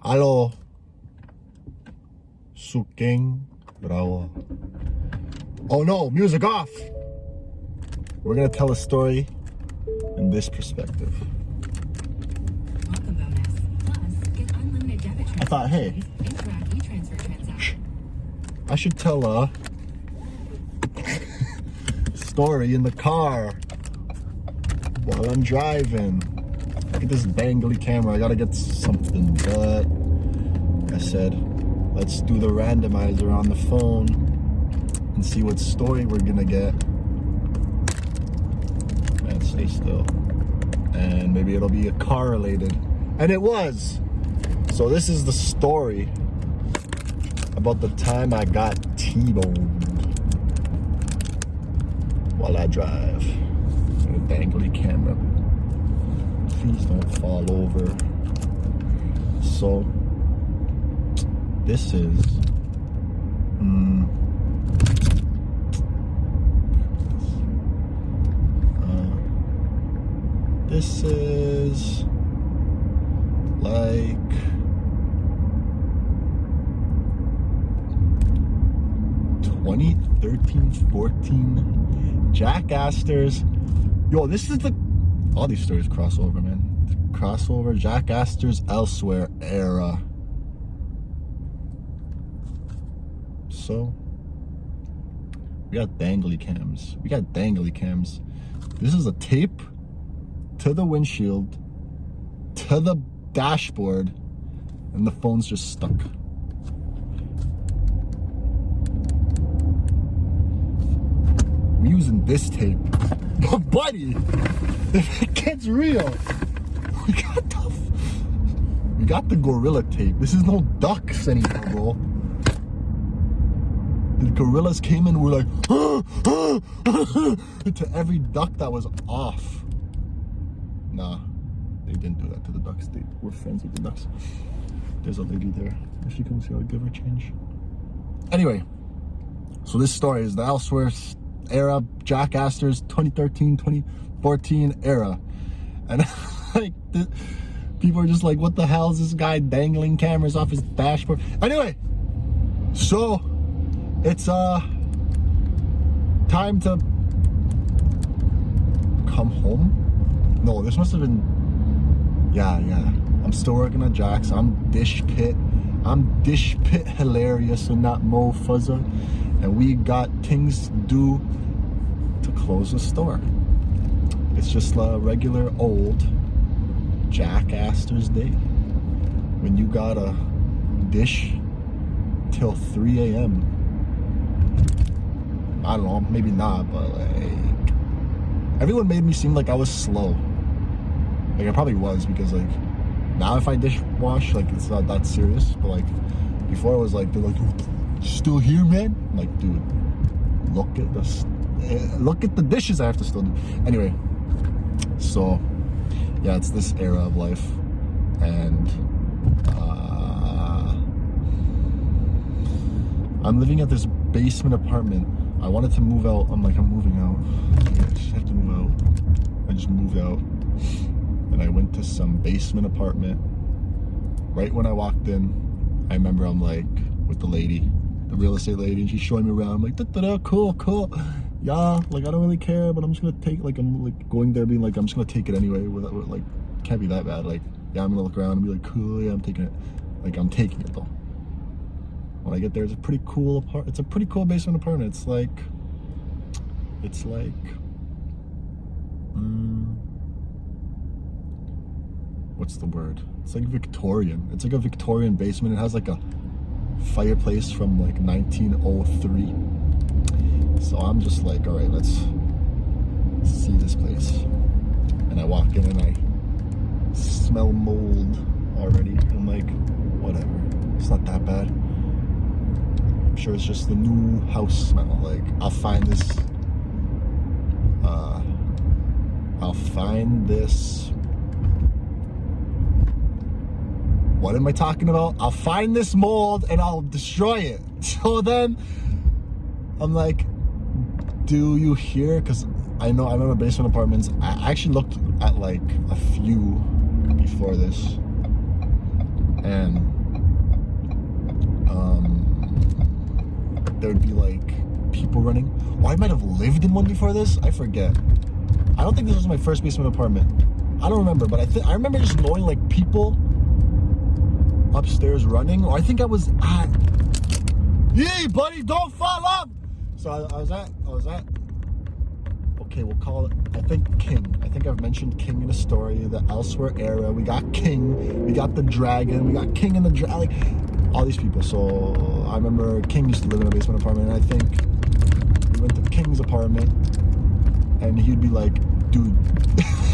Aló. Suking bravo. Oh no, music off. We're gonna tell a story in this perspective. Welcome bonus. Plus, get unlimited debit transfers. I thought, hey, Interact e-transfer transaction. I should tell a story in the car while I'm driving. Look at this dangly camera. I gotta get something, but I said, let's do the randomizer on the phone and see what story we're gonna get. Man, stay still. And maybe it'll be a car related. And it was. So this is the story about the time I got T-boned while I drive. And a dangly camera. Please don't fall over. So this is this is like 2013-14 Jack Astor's. Yo, this is the, all these stories crossover, man. Crossover Jack Astor's Elsewhere era. So we got dangly cams. This is a tape to the windshield, to the dashboard, and the phone's just stuck. We're using this tape. But buddy, if it gets real, we got the gorilla tape. This is no ducks anymore, bro. The gorillas came in, we're like, to every duck that was off. Nah, they didn't do that to the ducks. We're friends with the ducks. There's a lady there. If she comes here, I'll give her change. Anyway, so this story is the Elsewhere era, Jack Astor's 2013-2014 era. And like, people are just like, what the hell is this guy dangling cameras off his dashboard? Anyway, so it's time to come home. No, this must have been, yeah. I'm still working at Jack's. I'm dish pit hilarious and not Mo Fuzza. And we got things to do to close the store. It's just a regular old Jack Astor's day. When you gotta dish till 3 a.m. I don't know, maybe not, but like, everyone made me seem like I was slow. Like I probably was, because like now if I dishwash, like it's not that serious. But like before, it was like, they're like, still here, man? I'm like, dude, look at the dishes I have to still do. Anyway, so yeah, it's this era of life, and I'm living at this basement apartment. I wanted to move out. I'm moving out. I just have to move out. I just moved out. And I went to some basement apartment. Right when I walked in, I remember I'm like with the lady, the real estate lady, and she's showing me around. I'm like, da-da-da, cool. Yeah, like I don't really care, but I'm just gonna take, like, I'm like going there being like, I'm just gonna take it anyway. Without, like, can't be that bad. Like, yeah, I'm gonna look around and be like, cool, yeah, I'm taking it. Like, I'm taking it though. When I get there, it's a pretty cool basement apartment. It's like what's the word? It's like Victorian. It's like a Victorian basement. It has like a fireplace from like 1903. So I'm just like, all right, let's see this place. And I walk in and I smell mold already. I'm like, whatever. It's not that bad. I'm sure it's just the new house smell. Like, I'll find this what am I talking about? I'll find this mold and I'll destroy it. So then I'm like, do you hear? Because I remember basement apartments. I actually looked at like a few before this, and there would be like people running. Or I might have lived in one before this. I forget. I don't think this was my first basement apartment. I don't remember, but I remember just knowing like people upstairs running. Or I think I was at. Yay, buddy! Don't fall off. So I was at. Okay, we'll call it. I think King. I think I've mentioned King in a story. The Elsewhere era. We got King. We got the Dragon. We got King and the Dragon. Like, all these people. So I remember King used to live in a basement apartment, and I think we went to King's apartment, and he'd be like, dude,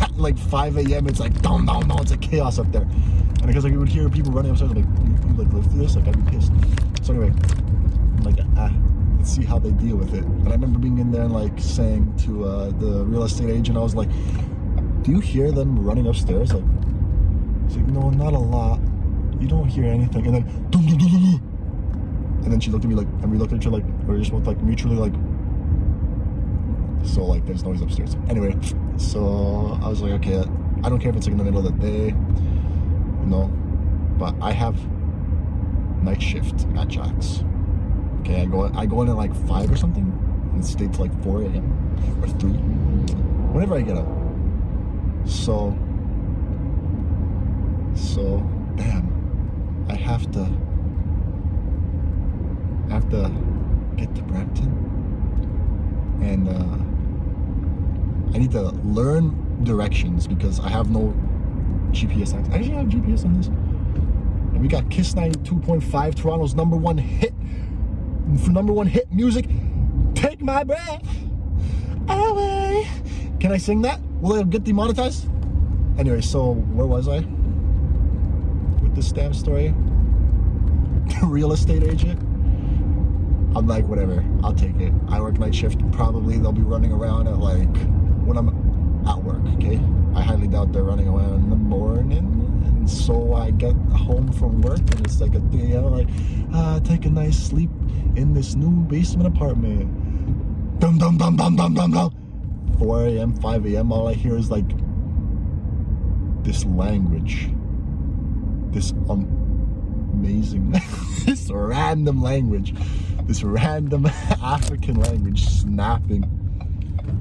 at like 5 a.m. it's like, no, it's like chaos up there. And because like we would hear people running upstairs, like, you like live through this? Like, I'd be pissed. So anyway, I'm like, let's see how they deal with it. And I remember being in there and like saying to the real estate agent, I was like, do you hear them running upstairs? Like, he's like, no, not a lot. You don't hear anything. And then, dum, dum, dum, dum, dum. And then she looked at me like, and we looked at each other like, we were just both like mutually like, so like there's noise upstairs. Anyway, so I was like, okay, I don't care if it's like in the middle of the day, you know, but I have night shift at Jack's. Okay, I go in at like 5 or something and stay till like 4 a.m. or 3, whenever I get up. So damn, I have to get to Brampton, and I need to learn directions because I have no GPS access. I actually have GPS on this. And we got Kiss 92.5, Toronto's number one hit music. Take my breath away. Can I sing that? Will it get demonetized? Anyway, so where was I with this damn story? Real estate agent. I'm like, whatever, I'll take it. I work night shift. Probably they'll be running around at like when I'm at work, okay? I highly doubt they're running around in the morning. And so I get home from work and it's like a 3 a.m. like, take a nice sleep in this new basement apartment. Dum dum dum dum dum dum dum. 4 a.m., 5 a.m. all I hear is like this language. This amazing, this random language. This random African language snapping,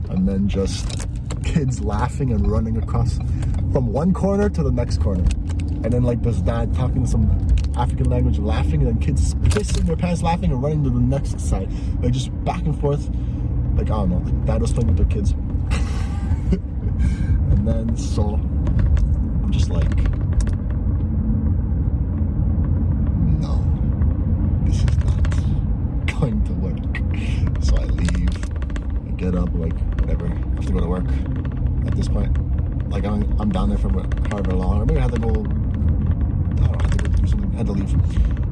and then just kids laughing and running across from one corner to the next corner, and then like this dad talking some African language laughing, and then kids pissing their pants laughing and running to the next side, like just back and forth, like I don't know, like dad was playing with their kids. And then so I'm just like, no, this is not going to work. So I leave, I get up, like whatever, I have to go to work at this point. Like I'm down there for however long, or maybe I had to go, I don't know, I had to go do something, I had to leave.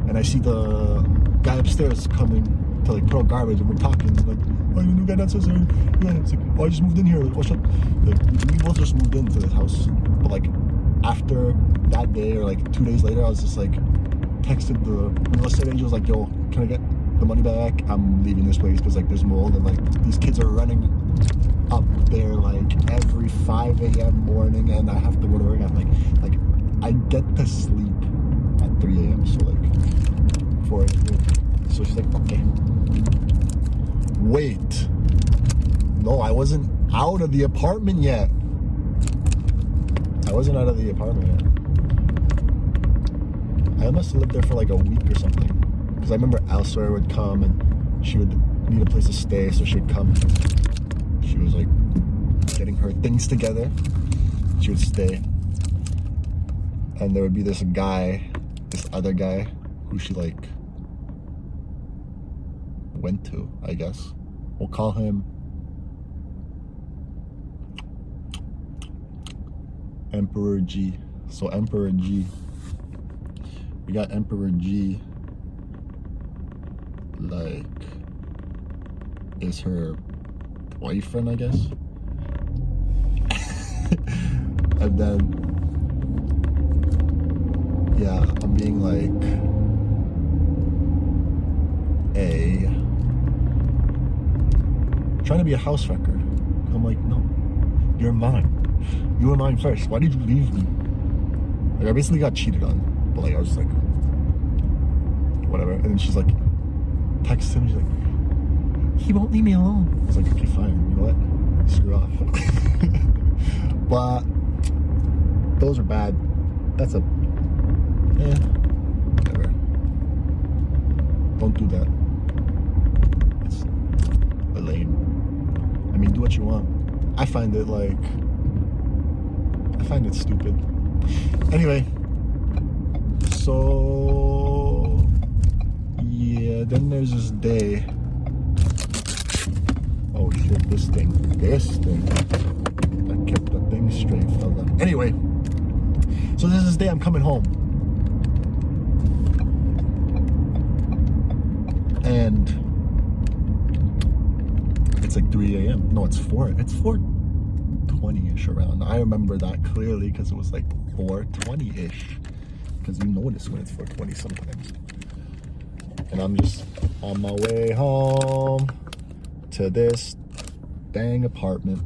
And I see the guy upstairs coming to like put out garbage, and we're talking, like, oh, you new guy downstairs? Yeah, it's like, oh, I just moved in here, like, what's up? Like, we both just moved into this house, but like after that day or like 2 days later, I was just like, texted the real estate agent, was like, yo, can I get the money back? I'm leaving this place because like there's mold, and like these kids are running up there like every 5 a.m. morning, and I have to go to work at like I get to sleep at 3 a.m. so like 4 a.m. So she's like, okay, wait, no, I wasn't out of the apartment yet. I must have lived there for like a week or something, because I remember Elsewhere would come and she would need a place to stay, so she'd come. She was like getting her things together. She would stay, and there would be this other guy who she like went to, I guess. We'll call him Emperor G. So Emperor G. We got Emperor G, like, is her boyfriend, I guess. And then, yeah, I'm being like, trying to be a house wrecker. I'm like, no, you're mine. You were mine first. Why did you leave me? Like, I basically got cheated on, but like I was just like, whatever. And then she's like, texting, she's like, he won't leave me alone. I was like, okay, fine. You know what? Screw off. But those are bad. That's a whatever. Don't do that. It's a lame. I mean, do what you want. I find it stupid. Anyway, so yeah, then there's this day. Oh shit, this thing. I kept the thing straight, fella. Anyway, so there's this day I'm coming home. And it's like 3 a.m. No, it's 4:20-ish around. I remember that clearly because it was like 4:20-ish. Because you notice when it's 4:20 sometimes. And I'm just on my way home to this dang apartment.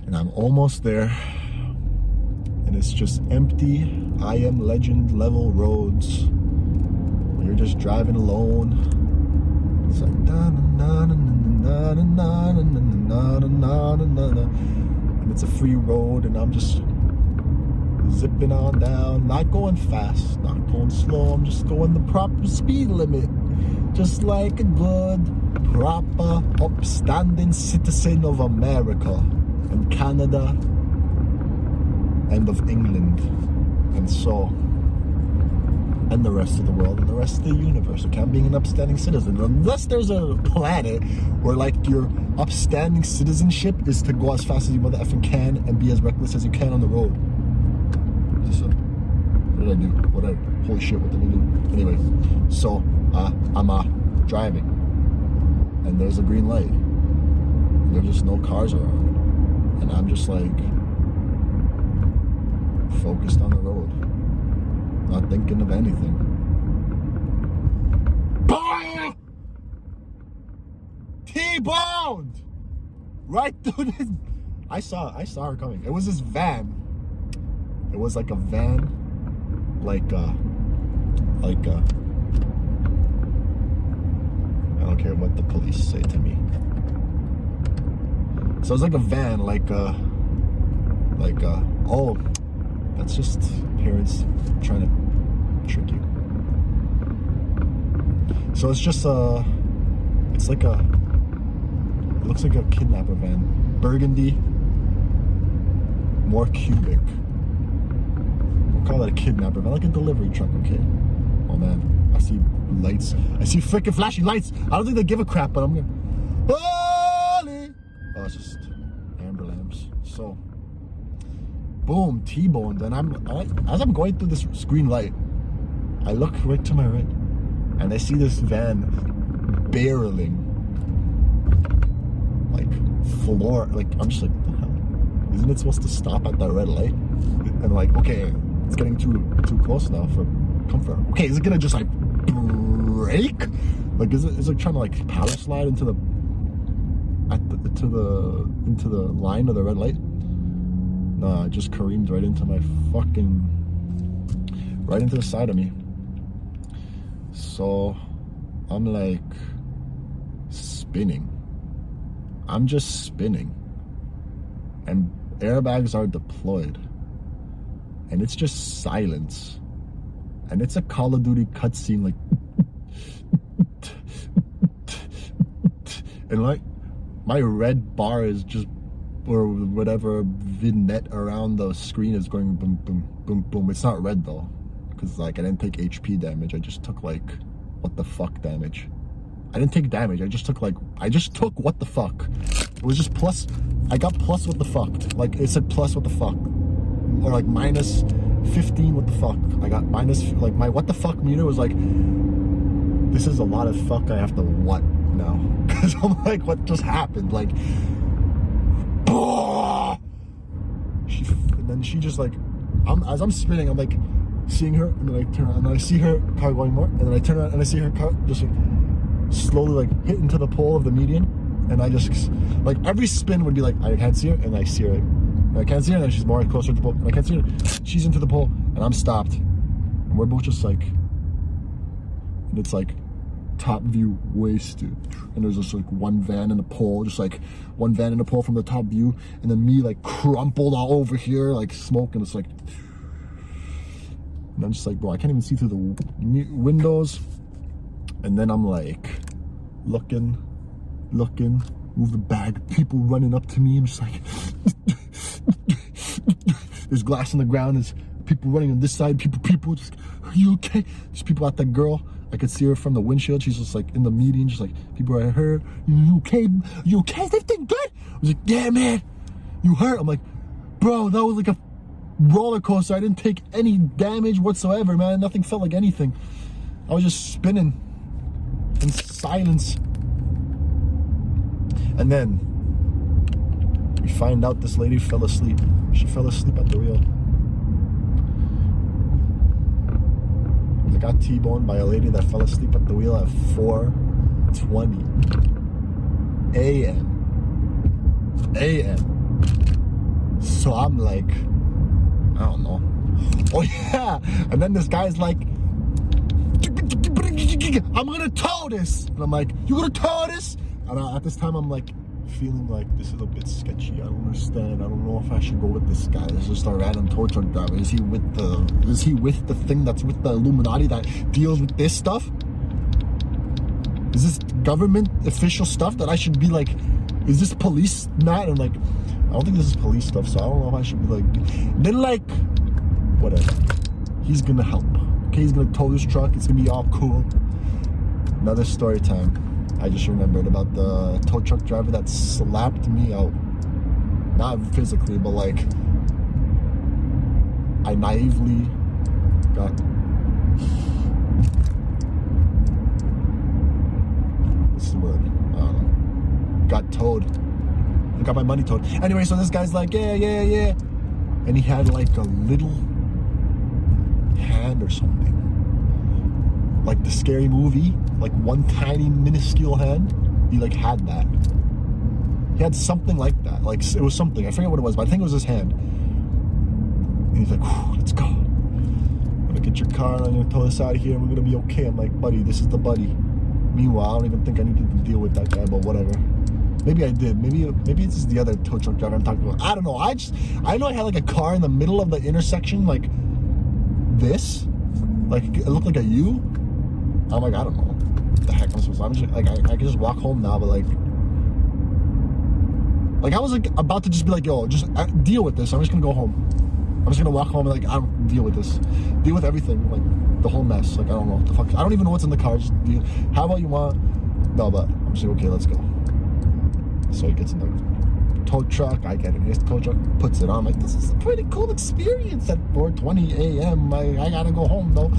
And I'm almost there. And it's just empty I Am Legend level roads. You're just driving alone. It's like na na na na na na na na na na na, and it's a free road, and I'm just zipping on down, not going fast, not going slow. I'm just going the proper speed limit, just like a good, proper, upstanding citizen of America and Canada and of England, and so. And the rest of the world and the rest of the universe. Okay, I'm being an upstanding citizen. Unless there's a planet where like your upstanding citizenship is to go as fast as you mother effing can and be as reckless as you can on the road. What did I do? Holy shit, what did I do? Anyway, so I'm driving. And there's a green light. And there's just no cars around. And I'm just like focused on the road. Not thinking of anything. BAM! T-boned! Right through this. I saw her coming. It was this van. It was like a van. Like I don't care what the police say to me. So it's like a van, oh, that's just parents trying to trick you. So it's just it looks like a kidnapper van. Burgundy, more cubic. We'll call it a kidnapper van, like a delivery truck, okay? Oh man, I see lights. I see freaking flashing lights. I don't think they give a crap, but I'm gonna. Holy! Oh, it's just amber lamps. So. Boom, T-boned, and as I'm going through this green light, I look right to my right, and I see this van barreling, I'm just like, what the hell? Isn't it supposed to stop at that red light? And like, okay, it's getting too close now for comfort. Okay, is it gonna just like brake? Like, is it trying to like power slide into the line of the red light? No, it just careened right into the side of me. So I'm like spinning. I'm just spinning. And airbags are deployed. And it's just silence. And it's a Call of Duty cutscene, like and like my red bar is just, or whatever vignette around the screen is going boom, boom, boom, boom. It's not red though, because like I didn't take HP damage. I just took like what the fuck damage. I didn't take damage. I just took what the fuck. It was just plus. I got plus what the fuck. Like it said plus what the fuck, or like minus 15 what the fuck. I got minus, like my what the fuck meter was like, this is a lot of fuck. I have to what now? Because I'm like, what just happened? Like. And then she just like, as I'm spinning, I'm like seeing her, and then I turn around and I see her car going more, and then I turn around and I see her car just like slowly like hit into the pole of the median, and I just like every spin would be like, I can't see her, and I see her, and I can't see her, and then she's more closer to the pole, and I can't see her, she's into the pole, and I'm stopped, and we're both just like, and it's like top view, wasted. And there's just like one van in a pole, from the top view, and then me like crumpled all over here, like smoking. It's like, and I'm just like, bro, I can't even see through the windows. And then I'm like, looking, move the bag, people running up to me. I'm just like, there's glass on the ground, there's people running on this side, people just, are you okay? There's people at that girl. I could see her from the windshield. She's just like in the meeting, just like, people are at her. You okay? You okay? Is everything good? I was like, yeah, man. You hurt? I'm like, bro, that was like a roller coaster. I didn't take any damage whatsoever, man. Nothing felt like anything. I was just spinning in silence. And then we find out this lady fell asleep. She fell asleep at the wheel. I got T-boned by a lady that fell asleep at the wheel at 4:20 a.m. So I'm like, I don't know. Oh yeah. And then this guy's like, I'm gonna tow this. And I'm like, you gonna tow this? And at this time I'm like, feeling like this is a bit sketchy. I don't understand. I don't know if I should go with this guy. This is just a random tow truck driver. Is he with the thing that's with the Illuminati that deals with this stuff? Is this government official stuff that I should be like, is this police not? And like, I don't think this is police stuff, so I don't know if I should be like, then like, whatever. He's gonna help. Okay, he's gonna tow this truck. It's gonna be all cool. Another story time. I just remembered about the tow truck driver that slapped me out. Not physically, but like, I naively got, what's the word? I don't know. Got towed. I got my money towed. Anyway, so this guy's like, yeah. And he had like a little hand or something. Like the Scary Movie, like one tiny minuscule hand. He like had that. He had something like that. Like it was something. I forget what it was, but I think it was his hand. And he's like, let's go. I'm gonna get your car and I'm gonna tow this out of here and we're gonna be okay. I'm like, buddy, this is the buddy. Meanwhile, I don't even think I needed to deal with that guy, but whatever. Maybe I did. Maybe it's just the other tow truck driver I'm talking about. I don't know. I know I had like a car in the middle of the intersection, like this. Like it looked like a U. I'm like, I don't know what the heck I'm supposed to. I'm just like, I can just walk home now, but like I was like about to just be like, yo, just deal with this. I'm just gonna go home. I'm just gonna walk home and like, I don't deal with this. Deal with everything, like the whole mess. Like I don't know what the fuck. I don't even know what's in the car. Just deal. How about you want? No, but I'm just like, okay, let's go. So he gets in the tow truck. I get in his tow truck, puts it on. I'm like, this is a pretty cool experience at 4:20 a.m. I gotta go home though.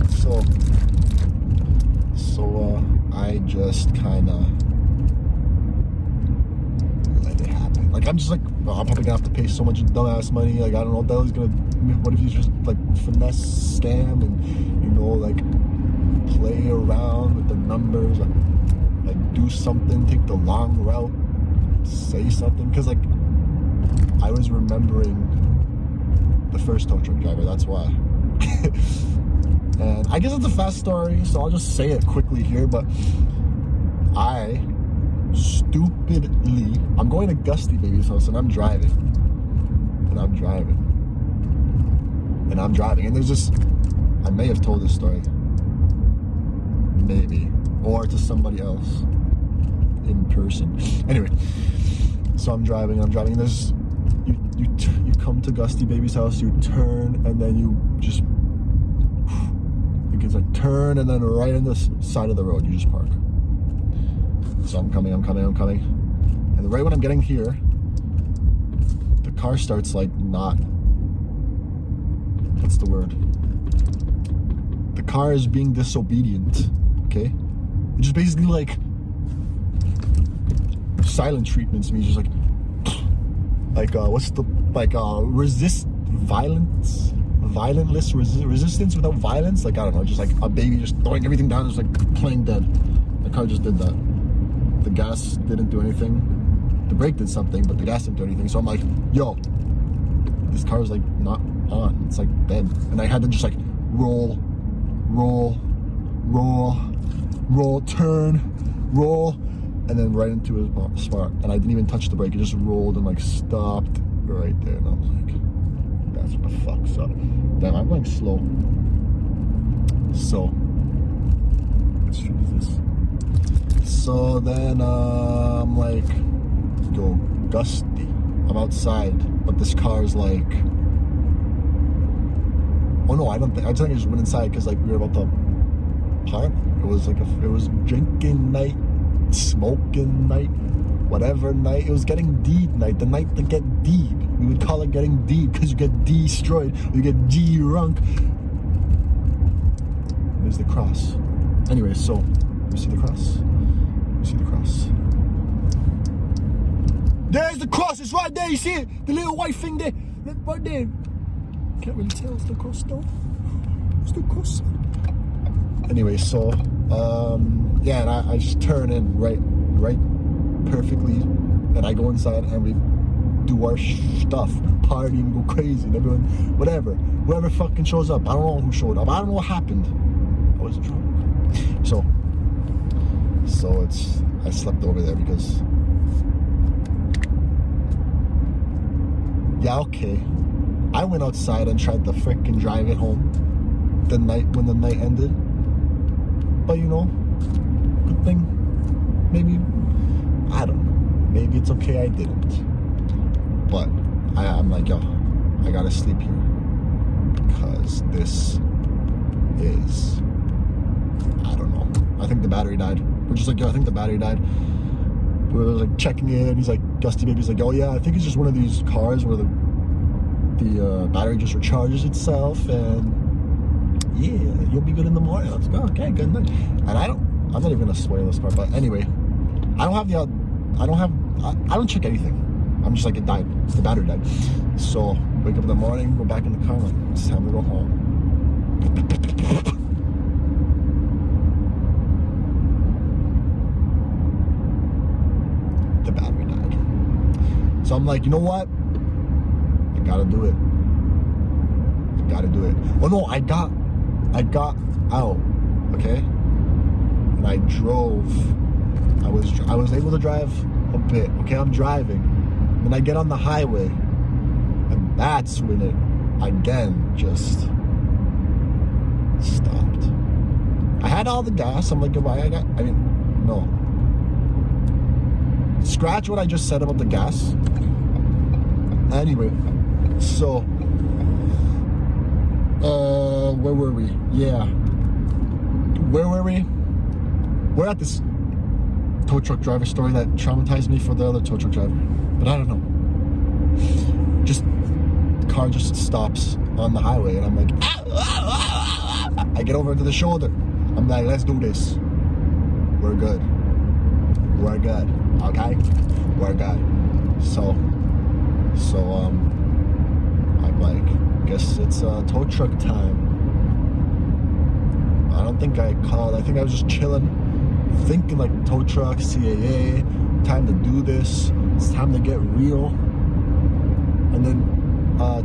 So I just kind of let it happen. Like, I'm just like, oh, I'm probably gonna have to pay so much dumbass money. Like, I don't know what the hell he's gonna, what if he's just like finesse, scam, and, you know, like play around with the numbers, like do something, take the long route, say something. Because, like, I was remembering the first tow truck driver, that's why. And I guess it's a fast story, so I'll just say it quickly here, but I stupidly, I'm going to Gusty Baby's house and I'm driving. And there's this, I may have told this story. Maybe. Or to somebody else in person. Anyway, so I'm driving, and there's, you come to Gusty Baby's house, you turn, and then you just, it's like turn, and then right in the side of the road you just park. So I'm coming, and right when I'm getting here, the car starts like not, what's the word? The car is being disobedient, okay? It just basically like silent treatment to me, just like what's the, like resistance without violence, like I don't know, just like a baby just throwing everything down, just like playing dead. The car just did that. The gas didn't do anything. The brake did something, but the gas didn't do anything. So I'm like, yo, this car is like not on. It's like dead. And I had to just like roll, roll, turn, roll, and then right into his spot. And I didn't even touch the brake. It just rolled and like stopped right there. And I was like, that's what the fuck's up. Damn, I'm going slow. So, what street is this? So then I'm like, yo, gusty. I'm outside, but this car's like, oh no, I think I just went inside because like we were about to park. It was like it was drinking night, smoking night, whatever night. It was getting deed night, the night to get deed. We would call it getting deed because you get destroyed, you get drunk. There's the cross. Anyway, so you see the cross? You see the cross? There's the cross. It's right there. You see it? The little white thing there. Right there. Can't really tell. It's the cross though. It's the cross. Anyway, so yeah, and I just turn in right perfectly, and I go inside and we do our stuff, party and go crazy, and everyone, whoever fucking shows up. I don't know who showed up. I don't know what happened. I was drunk. So I slept over there because. Yeah, okay. I went outside and tried to frickin' drive it home when the night ended. But you know, good thing. Maybe, I don't know. Maybe it's okay I didn't. But I'm like, yo, I gotta sleep here. Because this is, I don't know. I think the battery died. We're just like, yo, I think the battery died. We were like checking it, and he's like, Gusty Baby's like, oh yeah, I think it's just one of these cars where the battery just recharges itself, and yeah, you'll be good in the morning. Let's go. Okay, good night. And I'm not even gonna spoil this part, but anyway, I don't check anything. I'm just like, it died. The battery died. So wake up in the morning, go back in the car, like, it's time to go home. The battery died. So I'm like, you know what? I gotta do it. Oh no, I got out, okay? And I drove. I was able to drive a bit, okay? I'm driving. Then I get on the highway, and that's when it again just stopped. I had all the gas. I'm like, no. Scratch what I just said about the gas. Anyway, so where were we? Yeah. Where were we? We're at this tow truck driver story that traumatized me for the other tow truck driver. But I don't know. Just the car just stops on the highway, and I'm like, I get over to the shoulder. I'm like, let's do this. We're good. Okay? We're good. So I'm like, guess it's tow truck time. I don't think I called. I think I was just chilling, thinking like tow truck, CAA, time to do this. It's time to get real. And then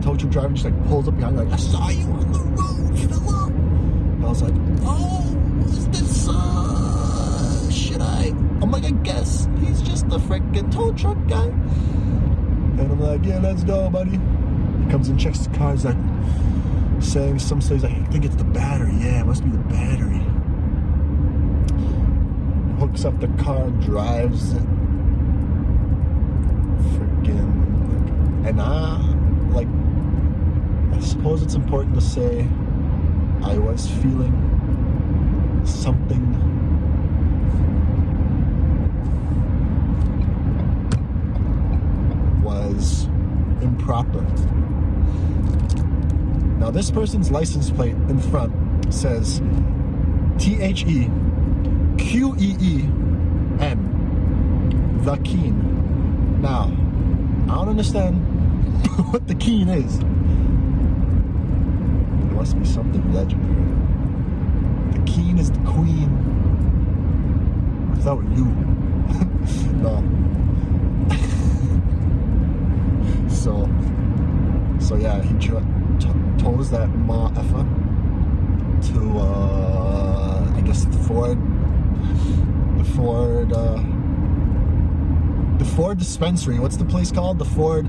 tow truck driver just like pulls up behind me like, I saw you on the road, fella. And I was like, oh, is this I'm like, I guess he's just the freaking tow truck guy. And I'm like, yeah, let's go, buddy. He comes and checks the car. He's like saying some stuff. He's like, I think it's the battery. Yeah, it must be the battery. Hooks up the car, drives it. Freaking. And I suppose it's important to say I was feeling something was improper. Now this person's license plate in front says THEQEEN, the Keen. Now, I don't understand what the Keen is. It must be something legendary. The Keen is the queen. Without you. No. So yeah, he tows that ma effa to I guess the Ford the Ford dispensary. What's the place called? The Ford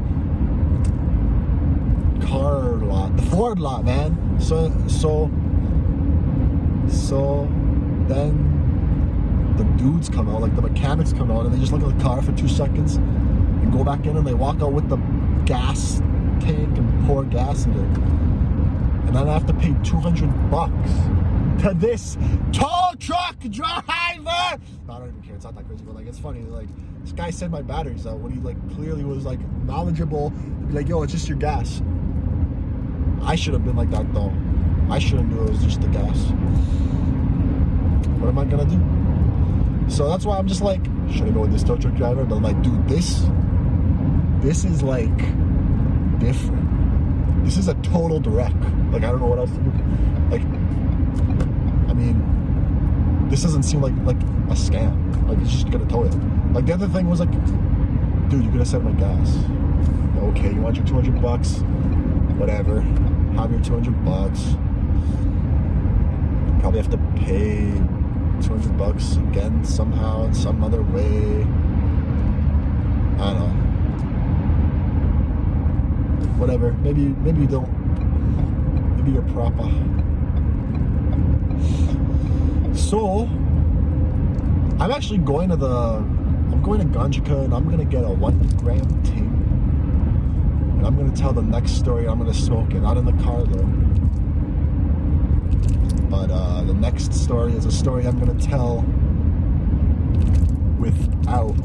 car lot. The Ford lot, man. So then the dudes come out, like the mechanics come out, and they just look at the car for 2 seconds and go back in, and they walk out with the gas tank and pour gas in it. And then I have to pay $200 to this tow truck driver. No, I don't even care. It's not that crazy, but like, it's funny. Like, this guy said my battery's out when he like clearly was like knowledgeable. Like, yo, it's just your gas. I should have been like that though. I should have knew it was just the gas. What am I gonna do? So that's why I'm just like, should I go with this tow truck driver? But I'm like, dude, this is like different. This is a total direct. Like, I don't know what else to do. Like, I mean, this doesn't seem like a scam. Like, it's just gonna tow it. Like, the other thing was like, dude, you could have said my gas. Okay, you want your $200? Whatever. Have your $200. Probably have to pay $200 again somehow in some other way. I don't know. Whatever. Maybe you don't. Maybe you're proper. So I'm actually going to Ganjika, and I'm gonna get a 1 gram ting. And I'm gonna tell the next story I'm gonna smoke it. Not in the car though. But the next story is a story I'm gonna tell without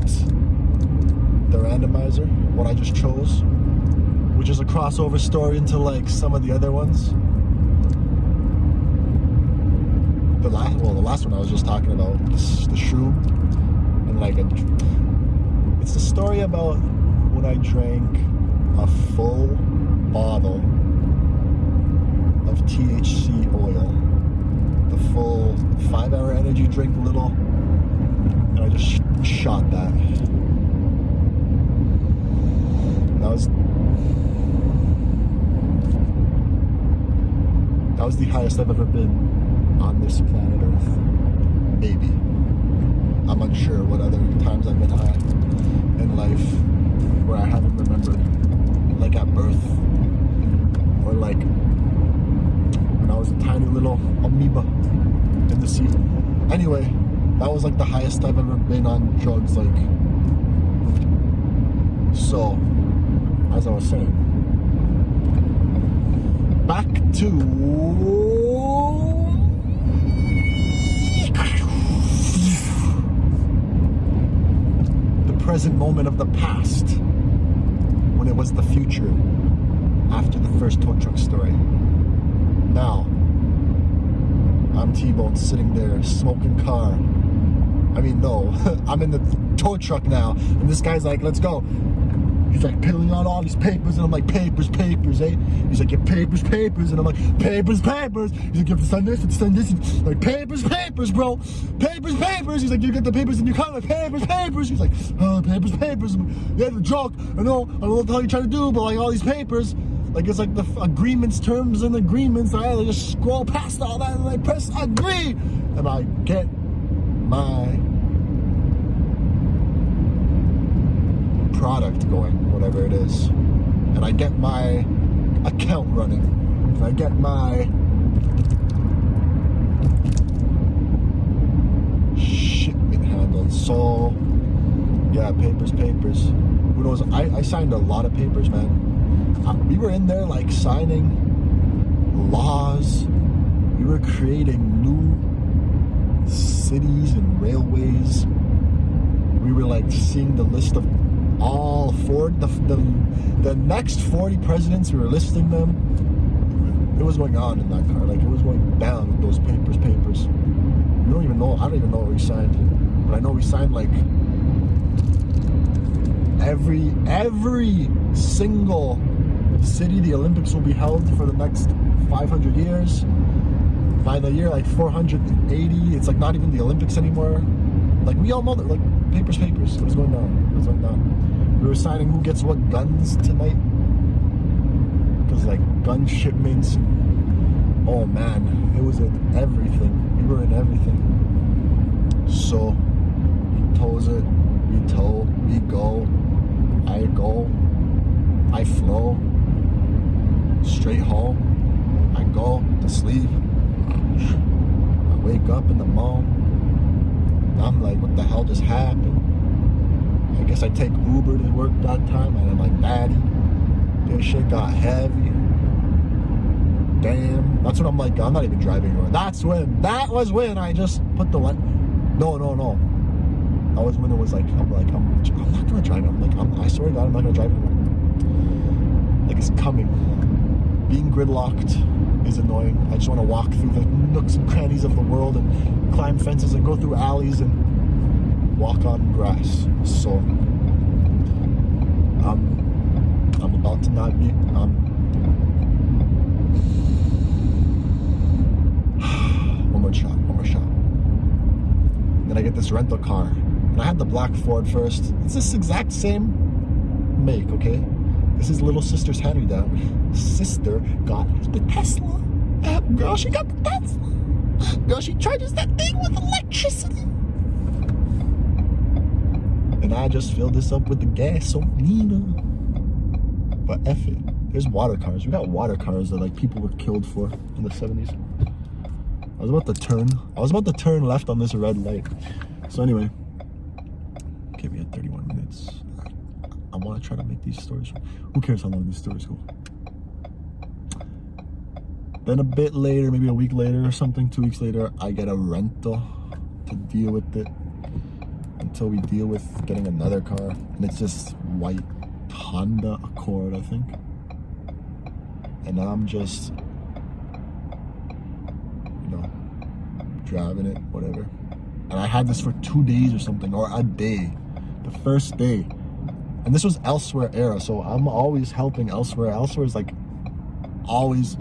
the randomizer, what I just chose, which is a crossover story into like some of the other ones. The last one I was just talking about, the shroom, and like it's a story about when I drank a full bottle of THC oil, the full 5-hour energy drink little, and I just shot that. That was the highest I've ever been on this planet Earth. Maybe. I'm unsure what other times I've been high in life where I haven't remembered, like at birth, or like when I was a tiny little amoeba in the sea. Anyway, that was like the highest I've ever been on drugs. Like, so as I was saying, back to the present moment of the past, when it was the future after the first tow truck story. Now I'm T-Bone sitting there smoking car. I mean, no, I'm in the tow truck now, and this guy's like, let's go. He's like peeling out all these papers, and I'm like, papers, eh? He's like, get papers, and I'm like, papers. He's like, you have to sign this, like, papers, bro. Papers. He's like, you get the papers in your car, like, papers. He's like, oh, papers. Yeah, the joke. I know what the hell you're trying to do, but like all these papers, like it's like the agreements, terms and agreements. I just scroll past all that and I press agree, and I get my product going, whatever it is, and I get my account running, and I get my shipment handled. So yeah, papers. Who knows? I signed a lot of papers, man. We were in there like signing laws. We were creating new cities and railways. We were like seeing the list of all the next 40 presidents. We were listing them. It was going on in that car. Like, it was going down with those papers. We don't even know. I don't even know what we signed, but I know we signed like every single city the Olympics will be held for the next 500 years. By the year like 480, it's like not even the Olympics anymore. Like, we all know that, like, papers. What was going on? We were signing who gets what guns tonight. Because, like, gun shipments. Oh, man. It was in everything. We were in everything. So he tows it, we tow, we go, I flow, straight home, I go to sleep, I wake up in the morning, I'm like, what the hell just happened? I guess I take Uber to work that time, and I'm like, Daddy, this shit got heavy. Damn. That's when I'm like, I'm not even driving anymore. That was when I just put the light. No. That was when it was like, I'm not gonna drive it. I swear to God, I'm not gonna drive it anymore. Like, it's coming. Being gridlocked is annoying. I just want to walk through the nooks and crannies of the world and climb fences and go through alleys and walk on grass. So, I'm about to not be, one more shot. Then I get this rental car. And I had the black Ford first. It's this exact same make, okay? This is little sister's hand-me-down. Sister got the Tesla. Girl, she got the Tesla. Girl, she charges that thing with electricity. And I just filled this up with the gasolina. But F it. There's water cars. We got water cars that like people were killed for in the 70s. I was about to turn left on this red light. So anyway, okay, we had 31 minutes. I want to try to make these stories. Who cares how long these stories go? Then a bit later, maybe a week later or something, 2 weeks later, I get a rental to deal with it until we deal with getting another car. And it's this white Honda Accord, I think. And I'm just, driving it, whatever. And I had this for 2 days or something, or a day, the first day. And this was Elsewhere era, so I'm always helping Elsewhere. Elsewhere is like always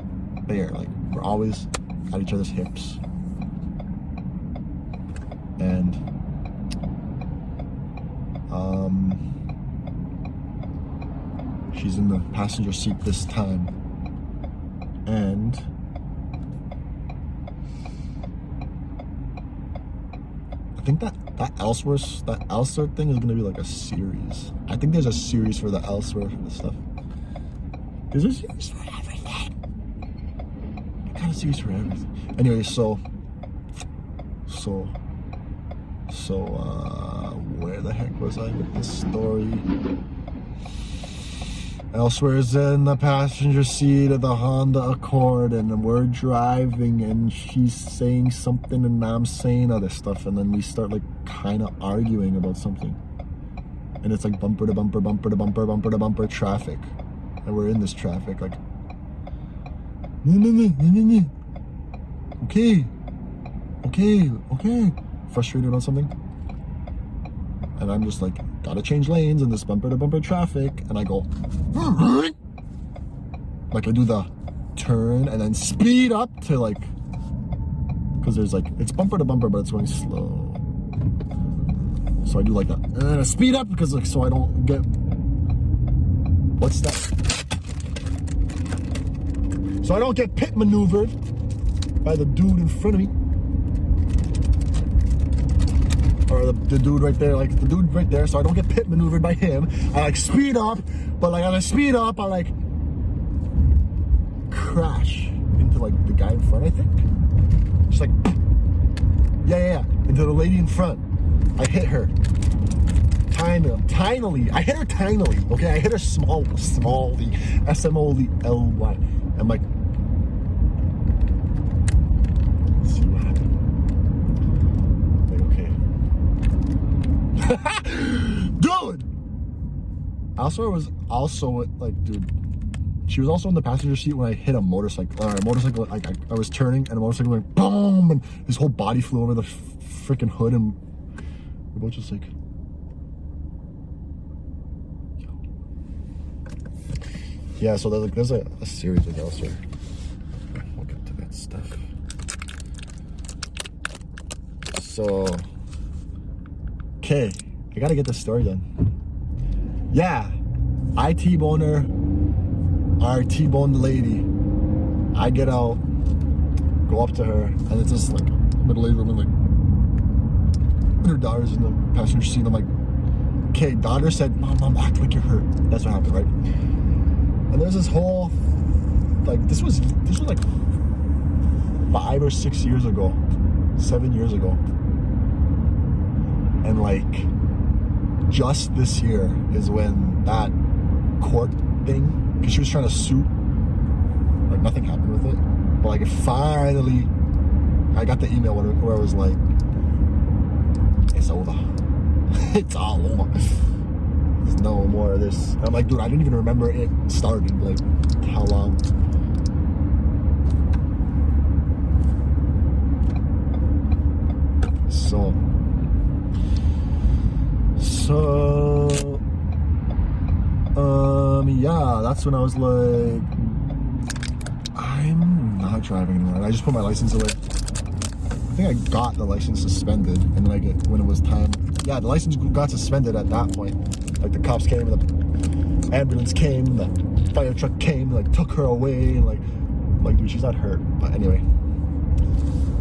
there, like we're always at each other's hips. And she's in the passenger seat this time, and I think that Elsewhere thing is gonna be like a series. I think there's a series for the Elsewhere stuff. There's a series for everything. I got a series for everything. Anyway, so where the heck was I with this story? Elsewhere is in the passenger seat of the Honda Accord, and we're driving, and she's saying something, and I'm saying other stuff, and then we start like kind of arguing about something, and it's like bumper to bumper, bumper to bumper, bumper to bumper traffic, and we're in this traffic like, okay, frustrated about something, and I'm just like, gotta change lanes in this bumper to bumper traffic, and I go like, I do the turn and then speed up to like, because there's like, it's bumper to bumper but it's going slow, so I do like that, and then I speed up because like, so I don't get, what's that, so I don't get pit maneuvered by the dude in front of me. Or the dude right there, like the dude right there, so I don't get pit maneuvered by him. I like speed up, but like as I speed up, I like crash into like the guy in front, I think. Just like, yeah, into the lady in front. I hit her. Tinily. I hit her tinily, okay? I hit her small, S-M-O-L-Y. I'm like, let's see what happened. Dude! Elsewhere was also like, dude, she was also in the passenger seat when I hit a motorcycle. Like I was turning and a motorcycle went boom, and his whole body flew over the freaking hood, and we're both just like, yeah. So there's a series of Elsewhere. We'll get to that stuff. So, okay, I gotta get this story done. Yeah, I T-bone her, or T-bone the lady. I get out, go up to her, and it's just like a middle-aged woman, like, and her daughter's in the passenger seat. I'm like, okay, daughter said, mom, act like you're hurt. That's what happened, right? And there's this whole, like, this was like 5 or 6 years ago, 7 years ago. And like, just this year is when that court thing, because she was trying to sue, like nothing happened with it. But like, finally, I got the email where it was like, it's over. It's all over. There's no more of this. And I'm like, dude, I didn't even remember it started. Like, how long? So, yeah, that's when I was like, I'm not driving anymore. And I just put my license away. I think I got the license suspended, and then when it was time, yeah, the license got suspended at that point. Like, the cops came, and the ambulance came, the fire truck came, and like took her away, and like, I'm like, dude, she's not hurt. But anyway,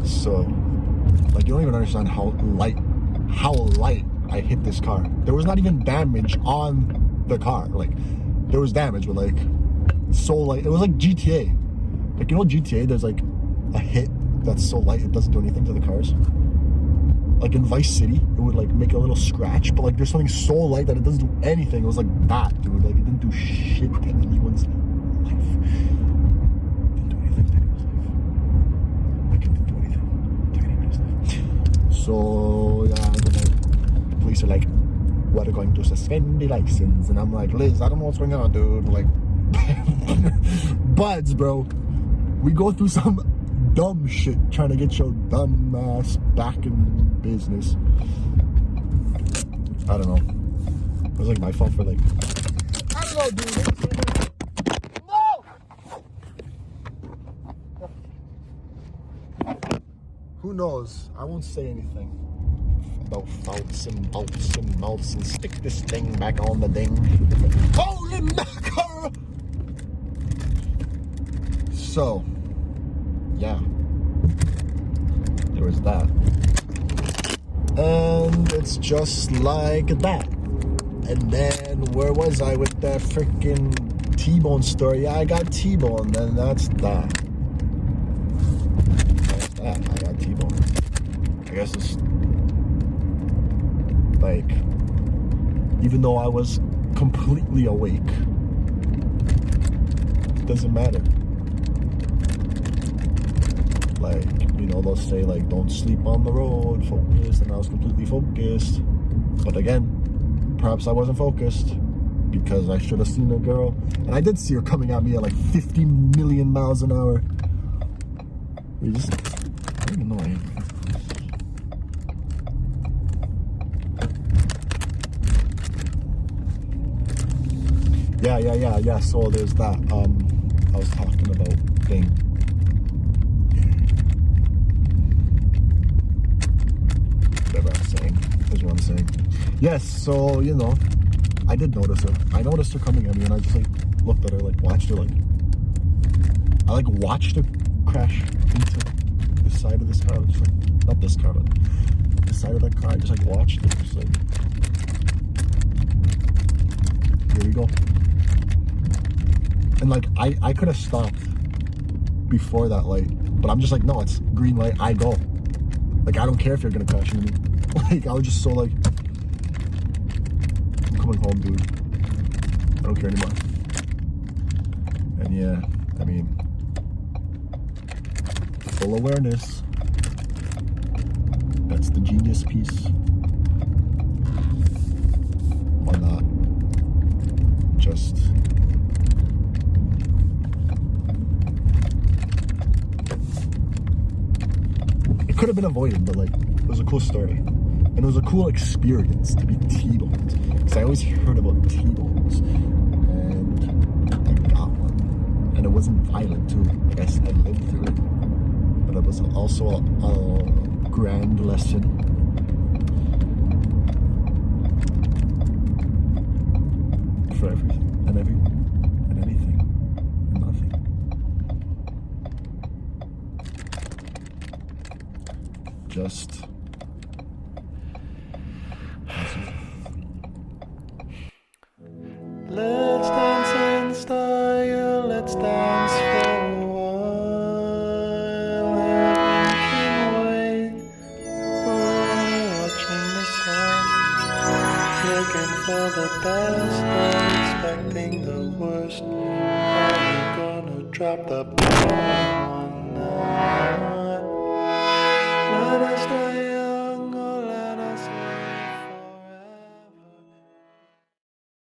so like, you don't even understand how light I hit this car. There was not even damage on the car. Like, there was damage, but like, so light. It was like GTA. Like, you know, GTA, there's like a hit that's so light it doesn't do anything to the cars. Like in Vice City, it would like make a little scratch, but like there's something so light that it doesn't do anything. It was like that, dude. Like, it didn't do shit to anyone's life. It didn't do anything to anyone's life. Like, it didn't do anything to anyone's life. So yeah, and then the police are like, we're going to suspend the license, and I'm like, Liz, I don't know what's going on, dude. Like, buds, bro. We go through some dumb shit trying to get your dumb ass back in business. I don't know. It was like my fault for like, I don't know, dude. No! Who knows? I won't say anything about faults and bolts and mouths and stick this thing back on the ding. Holy mackerel! So, yeah, there was that, and it's just like that. And then where was I with that freaking T-bone story? Yeah, I got T-bone, and that's that. I got T-bone. I guess it's like, even though I was completely awake, it doesn't matter. Like, you know, they'll say like, don't sleep on the road, focus, and I was completely focused. But again, perhaps I wasn't focused because I should have seen a girl, and I did see her coming at me at like 50 million miles an hour. I don't even know where I am. Yeah. So there's that. I was talking about thing. Whatever I'm saying. Here's what I'm saying. Yes, so, you know, I did notice her. I noticed her coming at me, and I just like looked at her, like watched her, like I like watched her crash into the side of this car. Just like, not this car, but the side of that car. I just like watched it, just like, here we go. And like, I could have stopped before that light, but I'm just like, no, it's green light, I go. Like, I don't care if you're gonna crash into me. Like, I was just so like, I'm coming home, dude. I don't care anymore. And yeah, I mean, full awareness. That's the genius piece. Why not? Just it could have been avoided, but like, it was a cool story. And it was a cool experience to be T-boned. Because I always heard about T-bones. And I got one. And it wasn't violent too. Like, I lived through it. But it was also a grand lesson. For everything and everyone and anything and nothing. Just Let's dance in style, let's dance for a while. Thinking wait, watching the stars, looking for the best, expecting the worst. Are we gonna drop the ball or not? Let us dance.